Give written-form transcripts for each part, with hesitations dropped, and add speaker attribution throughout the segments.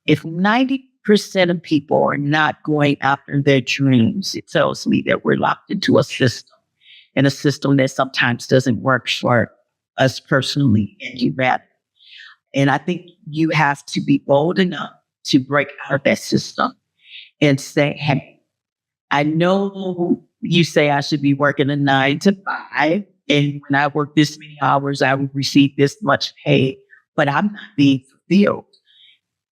Speaker 1: If 90% of people are not going after their dreams, it tells me that we're locked into a system, and a system that sometimes doesn't work for us personally and humanity. And I think you have to be bold enough to break out of that system and say, hey, I know you say I should be working a 9 to 5. And when I work this many hours, I will receive this much pay, but I'm not being fulfilled.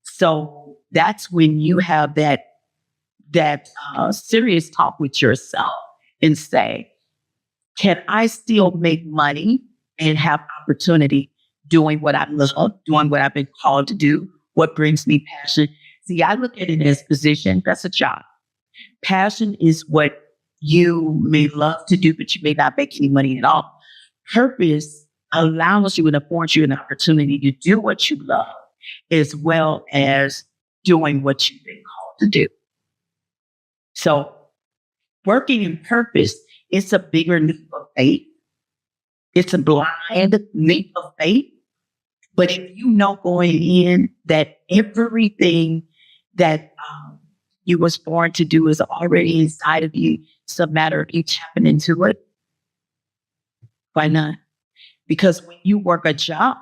Speaker 1: So that's when you have that serious talk with yourself and say, can I still make money and have opportunity doing what I love, doing what I've been called to do, what brings me passion? See, I look at it as position. That's a job. Passion is what you may love to do, but you may not make any money at all. Purpose allows you and affords you an opportunity to do what you love, as well as doing what you've been called to do. So working in purpose, it's a bigger leap of faith. It's a blind leap of faith. But if you know going in that everything that you was born to do is already inside of you, it's a matter of you tapping into it. Why not? Because when you work a job,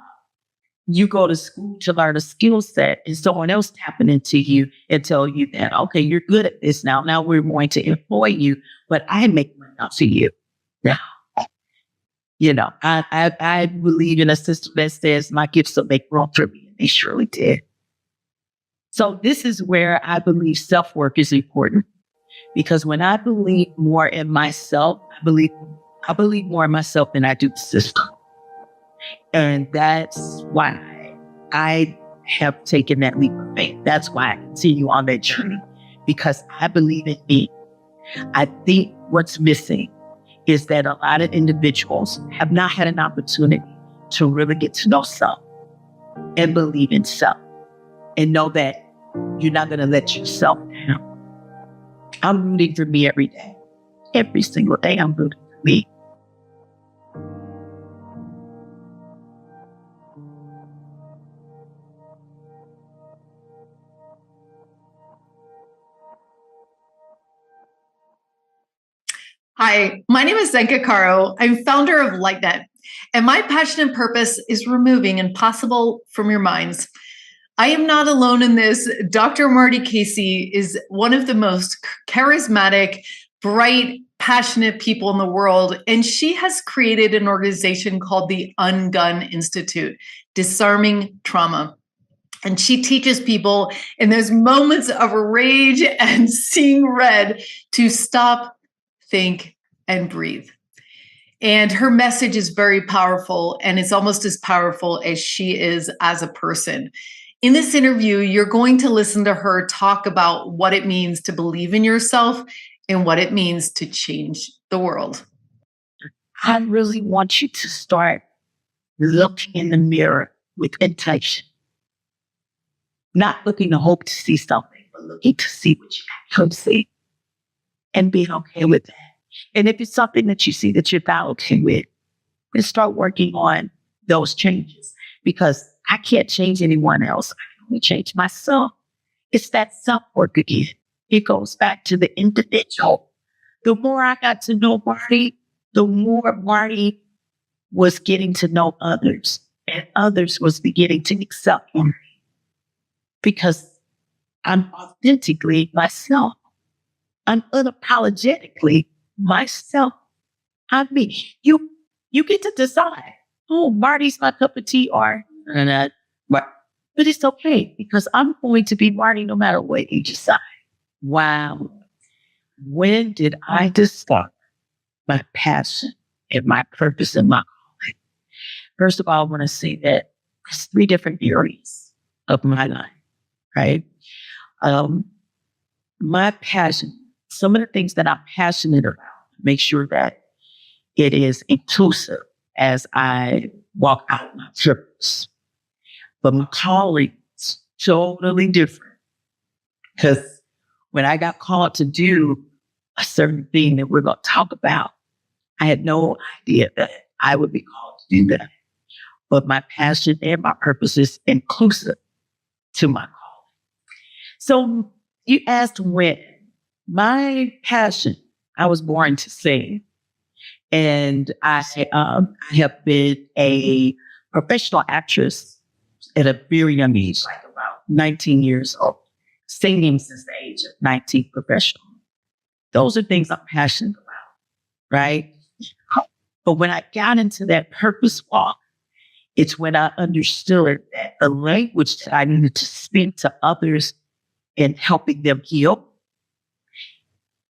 Speaker 1: you go to school to learn a skill set, and someone else tapping into you and tell you that, okay, you're good at this now. Now we're going to employ you, but I make money out for you. Now, I believe in a system that says my gifts will make room for me, and they surely did. So this is where I believe self-work is important, because when I believe more in myself, I believe more in myself than I do the system. And that's why I have taken that leap of faith. That's why I continue on that journey, because I believe in me. I think what's missing is that a lot of individuals have not had an opportunity to really get to know self and believe in self and know that you're not going to let yourself down. I'm rooting for me every day. Every single day I'm rooting for me.
Speaker 2: Hi, my name is Zenka. I'm founder of LightNet, and my passion and purpose is removing impossible from your minds. I am not alone in this. Dr. Marty Casey is one of the most charismatic, bright, passionate people in the world, and she has created an organization called the UnGUN Institute, Disarming Trauma. And she teaches people in those moments of rage and seeing red to stop, think, and breathe. And her message is very powerful, and it's almost as powerful as she is as a person. In this interview, you're going to listen to her talk about what it means to believe in yourself and what it means to change the world.
Speaker 1: I really want you to start looking in the mirror with intention. Not looking to hope to see something, but looking to see what you can see and being okay with that. And if it's something that you see that you're not okay with, then start working on those changes, because I can't change anyone else. I can only change myself. It's that self-work again. It goes back to the individual. The more I got to know Marty, the more Marty was getting to know others, and others was beginning to accept Marty, because I'm authentically myself. I'm unapologetically myself. I mean, you get to decide, oh, Marty's my cup of tea, or not. But it's okay, because I'm going to be Marty no matter what you decide. Wow. When did I discover my passion and my purpose and my calling? First of all, I want to say that there's 3 different areas of my life, right? My passion, some of the things that I'm passionate about, make sure that it is inclusive as I walk out my purpose. But my calling is totally different, because when I got called to do a certain thing that we're going to talk about, I had no idea that I would be called to do that. But my passion and my purpose is inclusive to my calling. So you asked when. My passion, I was born to sing. And I have been a professional actress at a very young age, like about 19 years old, singing since the age of 19 professional. Those are things I'm passionate about, right? But when I got into that purpose walk, it's when I understood that the language that I needed to speak to others and helping them heal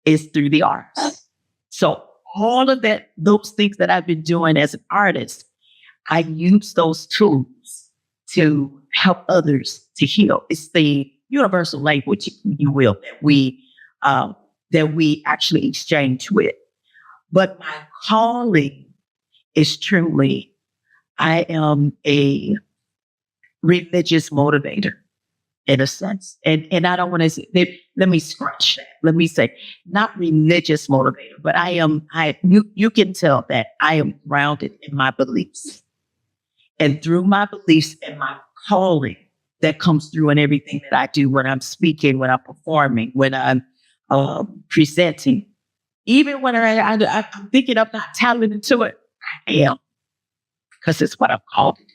Speaker 1: is through the arts. So all of that, those things that I've been doing as an artist, I use those tools to help others to heal. It's the universal language, if you will, that we actually exchange with. But my calling is truly, I am a religious motivator in a sense. And I don't want to say, let me scratch that. Let me say, not religious motivator, but you can tell that I am grounded in my beliefs. And through my beliefs and my calling that comes through in everything that I do, when I'm speaking, when I'm performing, when I'm presenting, even when I'm thinking I'm not talented to it, I am, because it's what I'm called to do.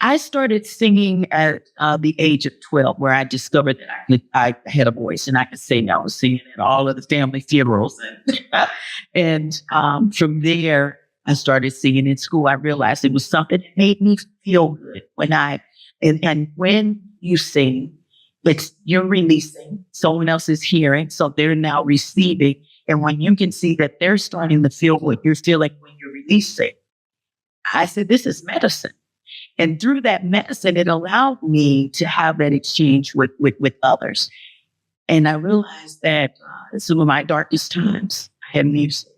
Speaker 1: I started singing at the age of 12, where I discovered that I had a voice and I could sing. I was singing at all of the family funerals. And from there, I started singing in school. I realized it was something that made me feel good and when you sing, you're releasing, someone else is hearing, so they're now receiving. And when you can see that they're starting to feel what you're feeling when you're releasing, I said, this is medicine. And through that medicine, it allowed me to have that exchange with others. And I realized that in some of my darkest times, I had music.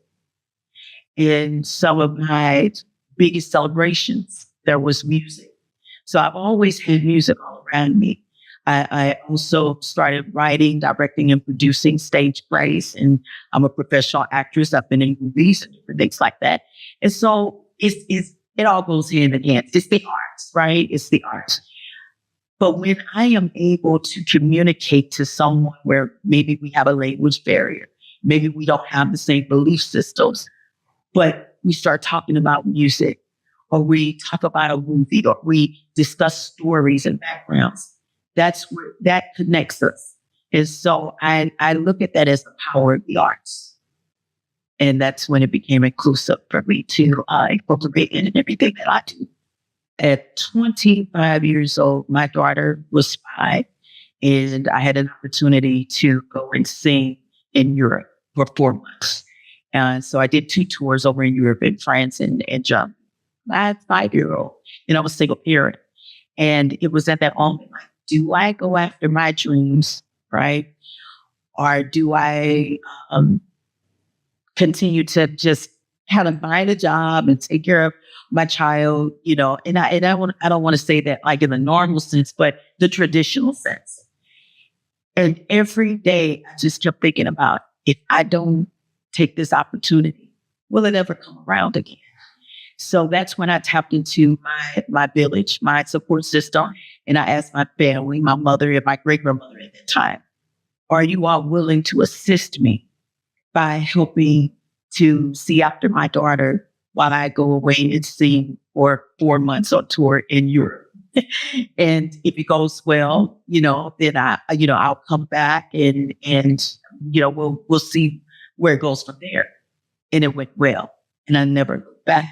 Speaker 1: In some of my biggest celebrations, there was music. So I've always had music all around me. I also started writing, directing, and producing stage plays. And I'm a professional actress. I've been in movies and different things like that. And so it all goes hand in hand. It's the arts, right? It's the arts. But when I am able to communicate to someone where maybe we have a language barrier, maybe we don't have the same belief systems, but we start talking about music, or we talk about a movie, or we discuss stories and backgrounds, that's where that connects us. And so I look at that as the power of the arts. And that's when it became inclusive for me to incorporate in everything that I do. At 25 years old, my daughter was 5, and I had an opportunity to go and sing in Europe for 4 months. And so I did 2 tours over in Europe, in France and Germany. I had 5-year-old, and I was single parent. And it was at that moment, like, do I go after my dreams, right? Or do I continue to just kind of find a job and take care of my child, and I don't want to say that like in the normal sense, but the traditional sense. And every day I just kept thinking about, if I don't take this opportunity, will it ever come around again? So that's when I tapped into my village, my support system. And I asked my family, my mother and my great-grandmother at that time, are you all willing to assist me by helping to see after my daughter while I go away and sing for 4 months on tour in Europe? And if it goes well, then I'll come back and we'll see where it goes from there. And it went well, and I never looked back.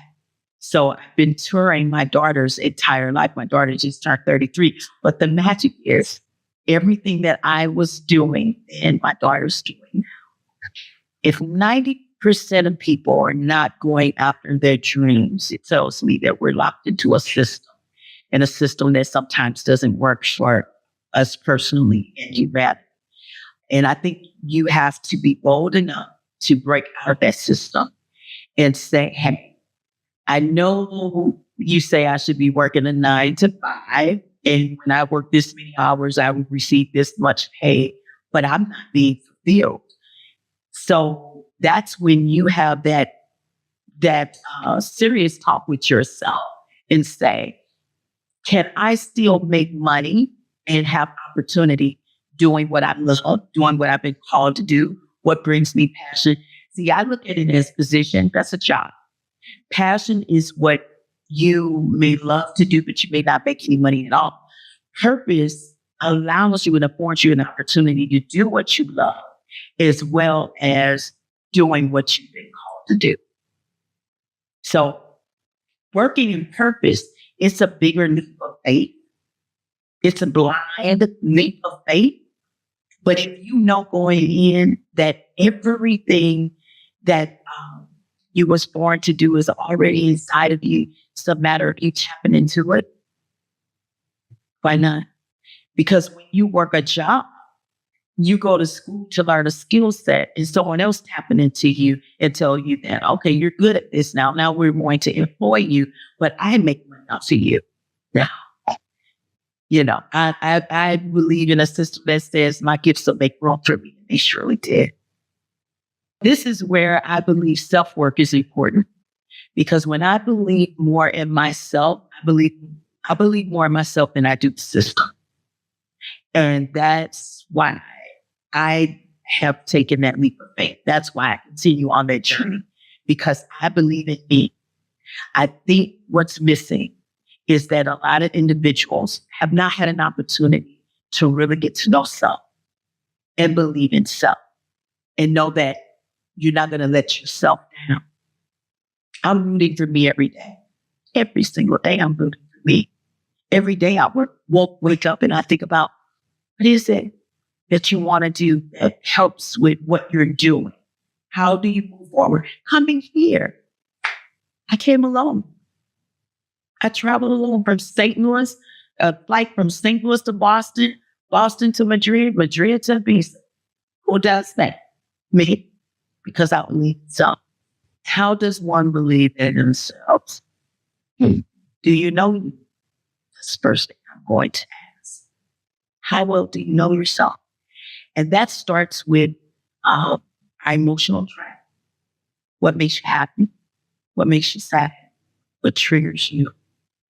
Speaker 1: So I've been touring my daughter's entire life. My daughter just turned 33. But the magic is everything that I was doing and my daughter's doing now. If 90% of people are not going after their dreams, it tells me that we're locked into a system, and a system that sometimes doesn't work for us personally and humanity. And I think you have to be bold enough to break out of that system and say, hey, I know you say I should be working a 9 to 5, and when I work this many hours, I will receive this much pay, but I'm not being fulfilled. So that's when you have that serious talk with yourself and say, can I still make money and have opportunity doing what I love, doing what I've been called to do, what brings me passion. See, I look at it as position. That's a job. Passion is what you may love to do, but you may not make any money at all. Purpose allows you and affords you an opportunity to do what you love, as well as doing what you've been called to do. So working in purpose, it's a bigger leap of faith. It's a blind leap of faith. But if you know going in that everything that you was born to do is already inside of you, it's a matter of you tapping into it. Why not? Because when you work a job, you go to school to learn a skill set and someone else tapping into you and tell you that, okay, you're good at this now. Now we're going to employ you, but I make money off of you. Now, you know, I believe in a system that says my gifts will make room for me. They surely did. This is where I believe self-work is important, because when I believe more in myself, I believe more in myself than I do the system. And that's why I have taken that leap of faith. That's why I continue on that journey, because I believe in me. I think what's missing is that a lot of individuals have not had an opportunity to really get to know self and believe in self and know that you're not going to let yourself down. I'm rooting for me every day. Every single day I'm rooting for me. Every day I wake up and I think about, what is it that you want to do that helps with what you're doing? How do you move forward? Coming here, I came alone. I traveled alone from St. Louis, a flight from St. Louis to Boston, Boston to Madrid, Madrid to Ibiza. Who does that? Me, because I believe in self. How does one believe in themselves? Do you know you? That's the first thing I'm going to ask. How well do you know yourself? And that starts with our emotional track. What makes you happy? What makes you sad? What triggers you?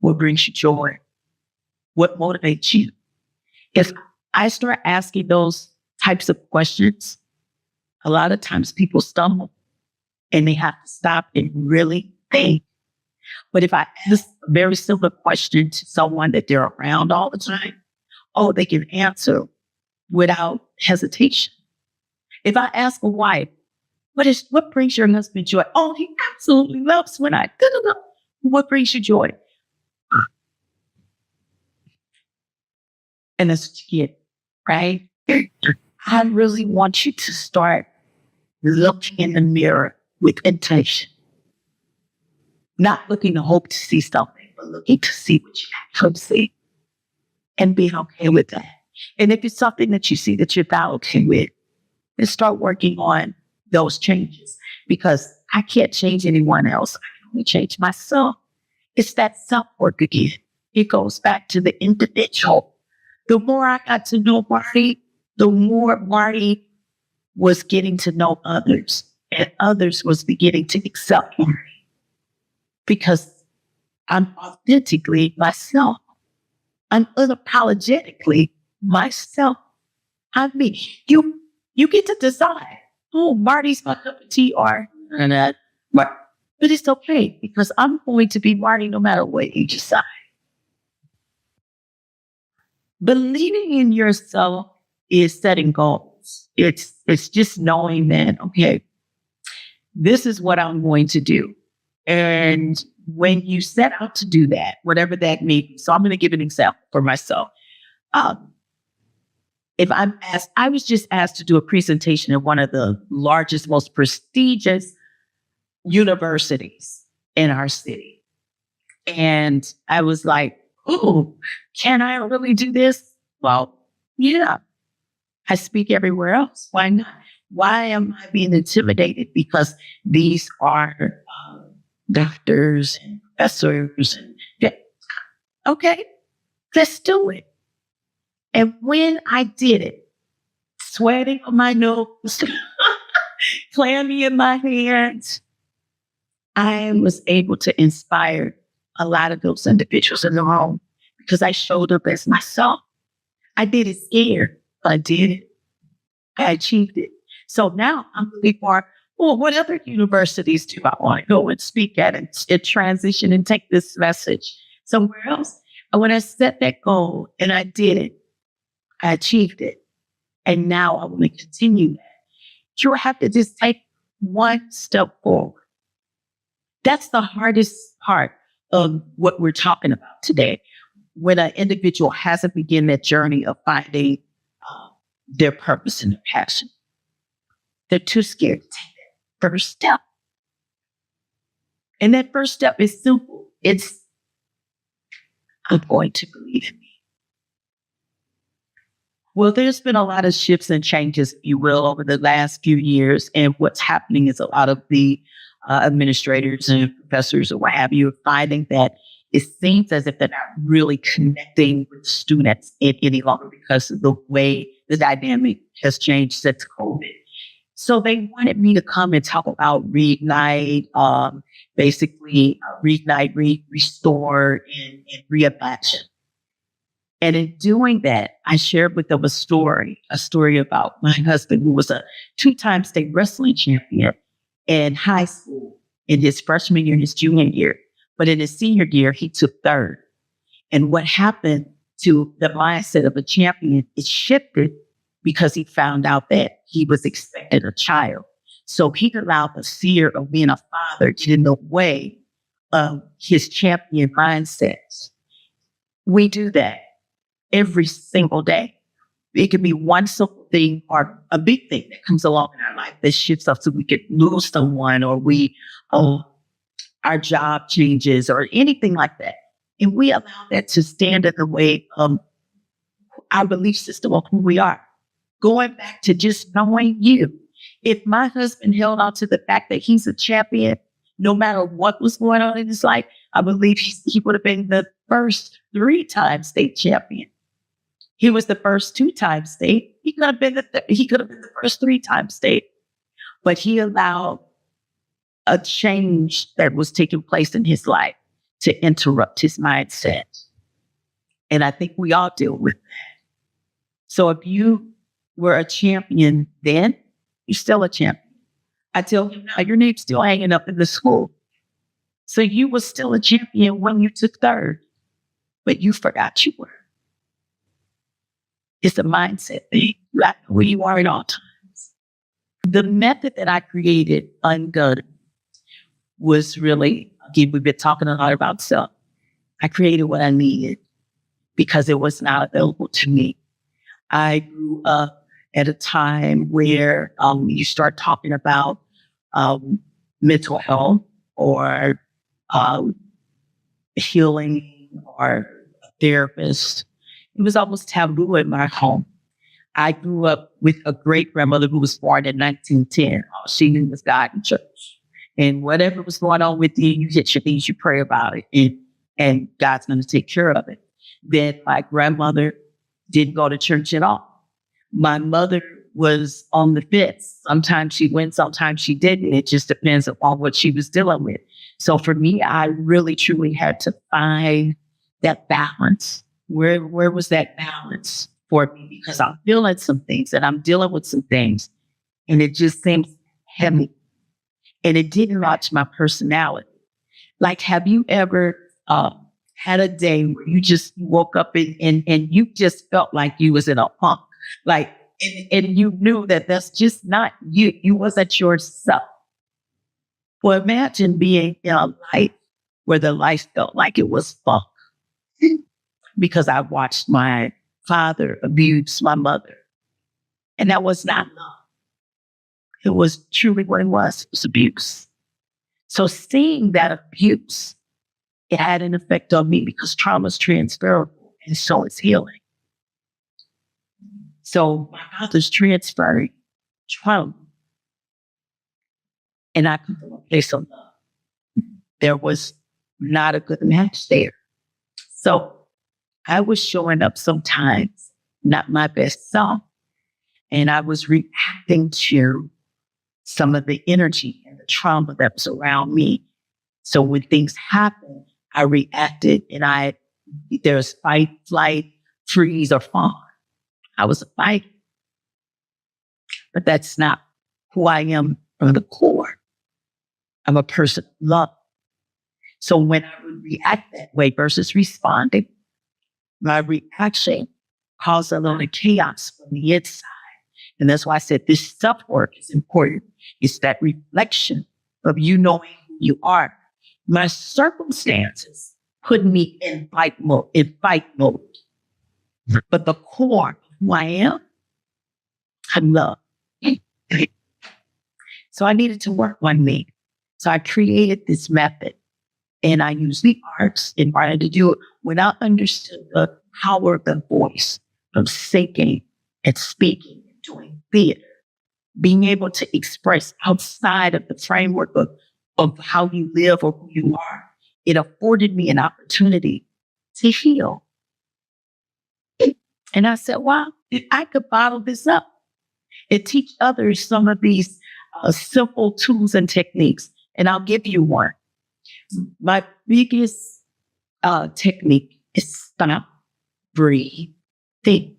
Speaker 1: What brings you joy? What motivates you? If I start asking those types of questions, a lot of times people stumble and they have to stop and really think. But if I ask a very simple question to someone that they're around all the time, they can answer without hesitation. If I ask a wife, what brings your husband joy? Oh, he absolutely loves when I, what brings you joy? And that's what you get, right? I really want you to start looking in the mirror with intention. Not looking to hope to see something, but looking to see what you actually see and being okay with that. And if it's something that you see that you're not okay with, then start working on those changes, because I can't change anyone else. I can only change myself. It's that self-work again. It goes back to the individual. The more I got to know Marty, the more Marty was getting to know others, and others was beginning to accept Marty, because I'm authentically myself. I'm unapologetically myself. I'm me. You get to decide. Oh, Marty's my cup of tea, or but it's okay, because I'm going to be Marty no matter what you decide. Believing in yourself is setting goals. It's just knowing that, okay, this is what I'm going to do. And when you set out to do that, whatever that may be, so I'm going to give an example for myself. If I'm asked, I was just asked to do a presentation at one of the largest, most prestigious universities in our city. And I was like, oh, can I really do this? Well, yeah. I speak everywhere else. Why not? Why am I being intimidated? Because these are doctors and professors. Okay, let's do it. And when I did it, sweating on my nose, clammy in my hands, I was able to inspire a lot of those individuals in the room, because I showed up as myself. I did it scared, I did it. I achieved it. So now I'm looking for, well, what other universities do I want to go and speak at and transition and take this message somewhere else? And when I set that goal and I did it, I achieved it. And now I want to continue that. You have to just take one step forward. That's the hardest part of what we're talking about today. When an individual hasn't begun that journey of finding their purpose and their passion, they're too scared to take that first step. And that first step is simple. It's, I'm going to believe in me. Well, there's been a lot of shifts and changes, if you will, over the last few years. And what's happening is a lot of the administrators and professors or what have you are finding that it seems as if they're not really connecting with students any longer because of the way the dynamic has changed since COVID. So they wanted me to come and talk about reignite, restore, and reimagine. And in doing that, I shared with them a story about my husband, who was a 2-time state wrestling champion in high school in his freshman year and his junior year. But in his senior year, he took third. And what happened to the mindset of a champion, it shifted because he found out that he was expected a child. So he allowed the fear of being a father get in the way of his champion mindsets. We do that every single day. It could be one simple thing or a big thing that comes along in our life that shifts us so we could lose someone or our job changes or anything like that. And we allow that to stand in the way of our belief system of who we are. Going back to just knowing you. If my husband held on to the fact that he's a champion, no matter what was going on in his life, I believe he would have been the first 3-time state champion. He was the first 2-time state. He could have been the first 3-time state. But he allowed a change that was taking place in his life to interrupt his mindset. And I think we all deal with that. So if you were a champion then, you're still a champion. I tell him now, your name's still hanging up in the school. So you were still a champion when you took third, but you forgot you were. It's a mindset thing. You have to know who you are at all times. The method that I created, UnGUN, was really, again, we've been talking a lot about self. I created what I needed because it was not available to me. I grew up at a time where you start talking about mental health or healing or a therapist. It was almost taboo in my home. I grew up with a great grandmother who was born in 1910. All she knew was God and church. And whatever was going on with you, you hit your knees, you pray about it, and God's going to take care of it. Then my grandmother didn't go to church at all. My mother was on the fence. Sometimes she went, sometimes she didn't. It just depends on what she was dealing with. So for me, I really, truly had to find that balance. Where was that balance for me? Because I'm feeling some things and I'm dealing with some things, and it just seems heavy. And it didn't match my personality. Like, have you ever had a day where you just woke up and you just felt like you was in a funk? Like, and you knew that that's just not you. You wasn't yourself. Well, imagine being in a life where the life felt like it was funk. Because I watched my father abuse my mother. And that was not love. It was truly what it was abuse. So seeing that abuse, it had an effect on me because trauma is transferable and so is healing. So my father's transferring trauma. And I come from a place of love. There was not a good match there. So I was showing up sometimes not my best self. And I was reacting to some of the energy and the trauma that was around me. So when things happened, I reacted and there's fight, flight, freeze, or fawn. I was a fighter. but that's not who I am from the core. I'm a person of love. So when I would react that way versus responding, my reaction caused a lot of chaos from the inside. And that's why I said this self-work is important. It's that reflection of you knowing who you are. My circumstances put me in fight mode. But the core of who I am, I love. So I needed to work on me. So I created this method, and I used the arts in order to do it when I understood the power of the voice, of singing and speaking and doing theater, being able to express outside of the framework of how you live or who you are. It afforded me an opportunity to heal. And I said, wow, if I could bottle this up and teach others some of these simple tools and techniques, and I'll give you one. My biggest technique is stop, breathe, think.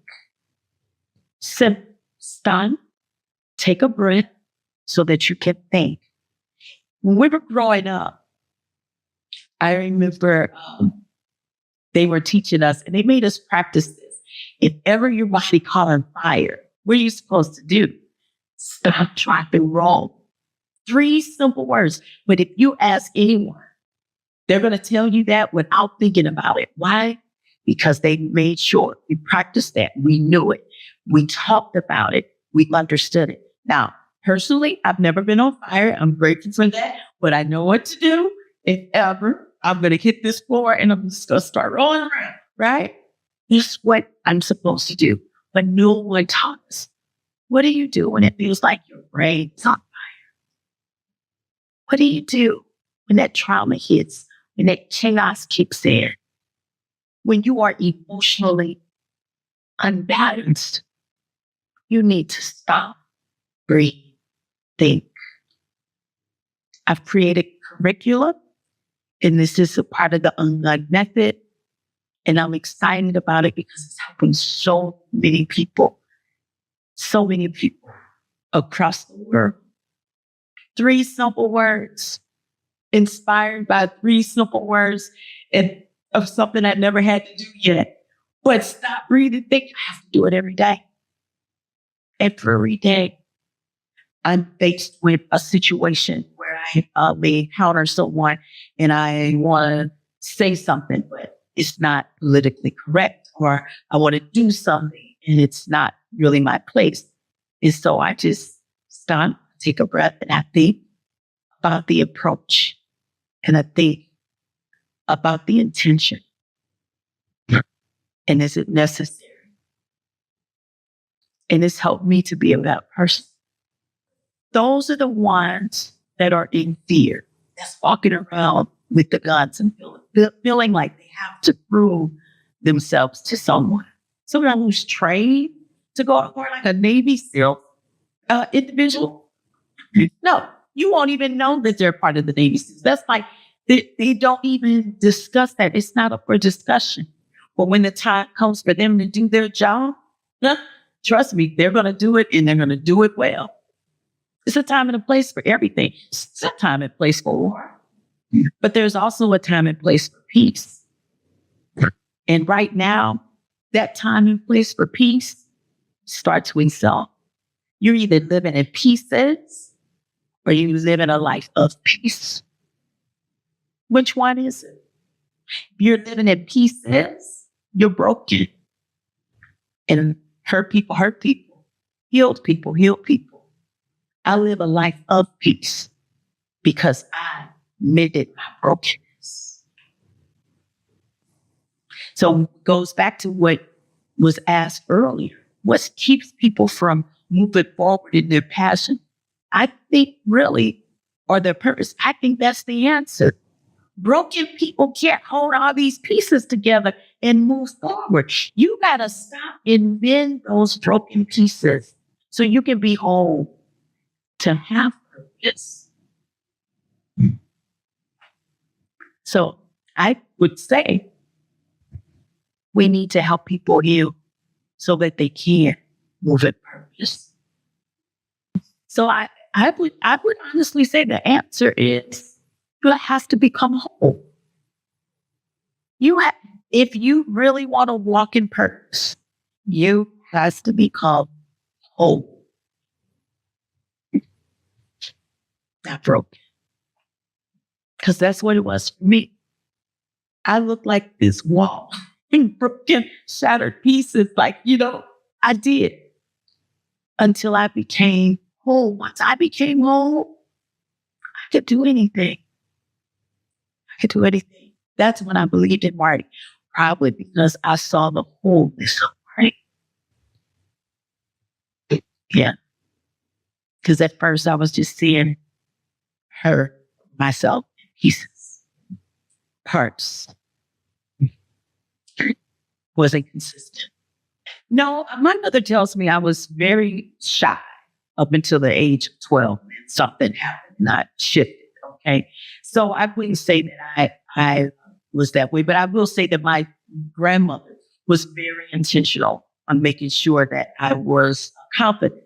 Speaker 1: Simple. Stop, take a breath so that you can think. When we were growing up, I remember they were teaching us, and they made us practice this. If ever your body caught on fire, what are you supposed to do? Stop, drop, and roll. 3 simple words. But if you ask anyone, they're going to tell you that without thinking about it. Why? Because they made sure we practiced that. We knew it. We talked about it. We understood it. Now, personally, I've never been on fire. I'm grateful for that. But I know what to do. If ever I'm going to hit this floor and I'm just going to start rolling around, right? This is what I'm supposed to do. But no one taught us. What do you do when it feels like your brain's on fire? What do you do when that trauma hits, when that chaos kicks in, when you are emotionally unbalanced? You need to stop, breathe, think. I've created curriculum, and this is a part of the UnGUN method. And I'm excited about it because it's helping so many people across the world. 3 simple words, inspired by 3 simple words and of something I never had to do yet. But stop, breathe, and think. I have to do it every day. Every day. I'm faced with a situation where I may encounter someone and I want to say something, but it's not politically correct, or I want to do something and it's not really my place. And so I just stop, take a breath, and I think about the approach, and I think about the intention. And is it necessary? And it's helped me to be a better person. Those are the ones that are in fear, that's walking around with the guns and feeling like they have to prove themselves to someone. Someone who's trained to go out like a Navy SEAL individual. No, you won't even know that they're part of the Navy SEALs. That's like, they don't even discuss that. It's not up for discussion. But when the time comes for them to do their job, trust me, they're going to do it, and they're going to do it well. It's a time and a place for everything. It's a time and place for war. But there's also a time and place for peace. And right now, that time and place for peace starts with self. You're either living in pieces or you live in a life of peace. Which one is it? If you're living in pieces, you're broken. And hurt people, healed people, healed people. I live a life of peace because I mended my brokenness. So it goes back to what was asked earlier. What keeps people from moving forward in their passion? I think really, or their purpose, I think that's the answer. Broken people can't hold all these pieces together and move forward. You got to stop and mend those broken pieces so you can be whole. To have purpose. So I would say we need to help people heal so that they can move in purpose. So I would honestly say the answer is you have to become whole. If you really want to walk in purpose, you has to become whole, not broken. Because that's what it was for me. I looked like this wall in broken, shattered pieces, I did until I became whole. Once I became whole, I could do anything. I could do anything. That's when I believed in Marty, probably because I saw the wholeness of Marty. Yeah. Because at first I was just seeing her, myself, pieces, parts. Wasn't consistent. No, my mother tells me I was very shy up until the age of 12. And something happened, not shifted. Okay. So I wouldn't say that I was that way, but I will say that my grandmother was very intentional on making sure that I was confident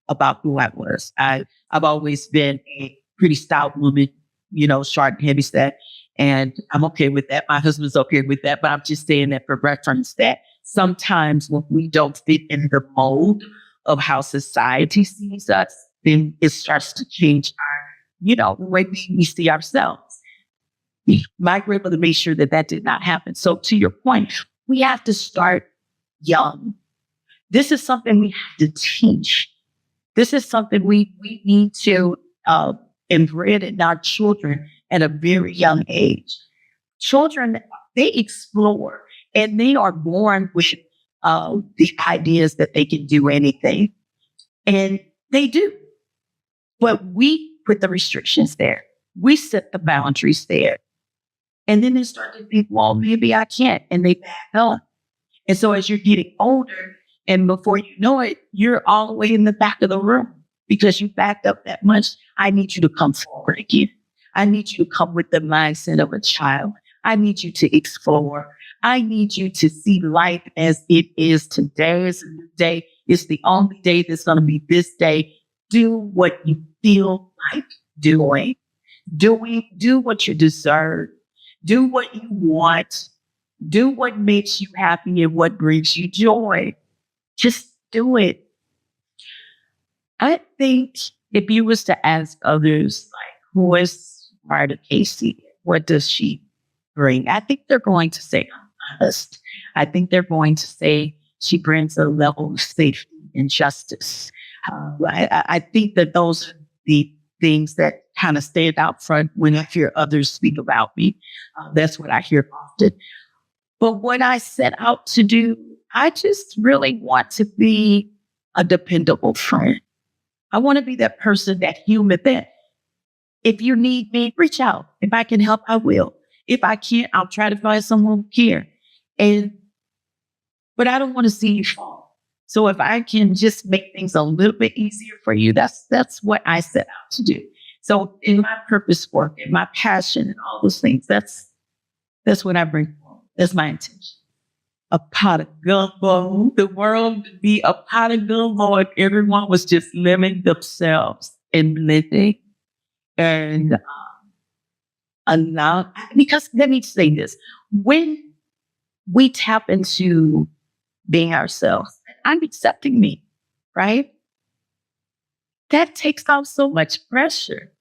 Speaker 1: about who I was. I've always been a pretty stout woman, short and heavy set. And I'm okay with that. My husband's okay with that, but I'm just saying that for reference that sometimes when we don't fit in the mold of how society sees us, then it starts to change the way we see ourselves. My grandmother made sure that did not happen. So to your point, we have to start young. This is something we have to teach. This is something we need to inbred in our children at a very young age. Children, they explore and they are born with the ideas that they can do anything. And they do. But we put the restrictions there. We set the boundaries there. And then they start to think, well, maybe I can't. And they back up. And so as you're getting older, and before you know it, you're all the way in the back of the room because you backed up that much. I need you to come forward again. I need you to come with the mindset of a child. I need you to explore. I need you to see life as it is today. It's a new day. It's the only day that's going to be this day. Do what you feel like doing. Do what you deserve. Do what you want. Do what makes you happy and what brings you joy. Just do it. I think if you was to ask others, who is Marty Casey? What does she bring? I think they're going to say honest. I think they're going to say she brings a level of safety and justice. I think that those are the things that kind of stand out front when I hear others speak about me. That's what I hear often. But what I set out to do, I just really want to be a dependable friend. I want to be that person, that human that if you need me, reach out. If I can help, I will. If I can't, I'll try to find someone who can. But I don't want to see you fall. So if I can just make things a little bit easier for you, that's what I set out to do. So in my purpose work, in my passion and all those things, that's what I bring forward. That's my intention. A pot of gumbo. The world would be a pot of gumbo if everyone was just living themselves and living. And because let me say this, when we tap into being ourselves, I'm accepting me, right? That takes off so much pressure.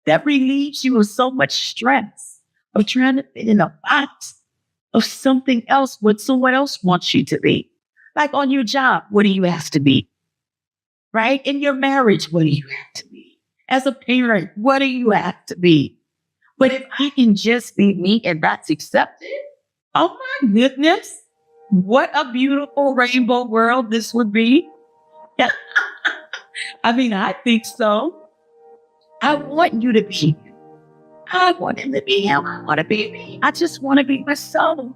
Speaker 1: That relieves you of so much stress of trying to fit in a box of something else, what someone else wants you to be. Like on your job, what do you have to be? Right? In your marriage, what do you have to be? As a parent, what do you have to be? But if I can just be me and that's accepted, oh my goodness, what a beautiful rainbow world this would be. Yeah. I mean, I think so. I want you to be. I want him to be him. I want to be me. I just want to be myself.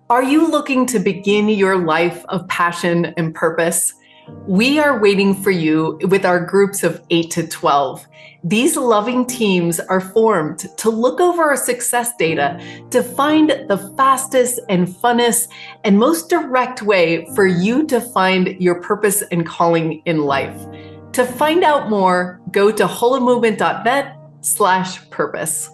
Speaker 2: Are you looking to begin your life of passion and purpose? We are waiting for you with our groups of 8 to 12. These loving teams are formed to look over our success data to find the fastest and funnest and most direct way for you to find your purpose and calling in life. To find out more, go to wholemovement.vet/purpose.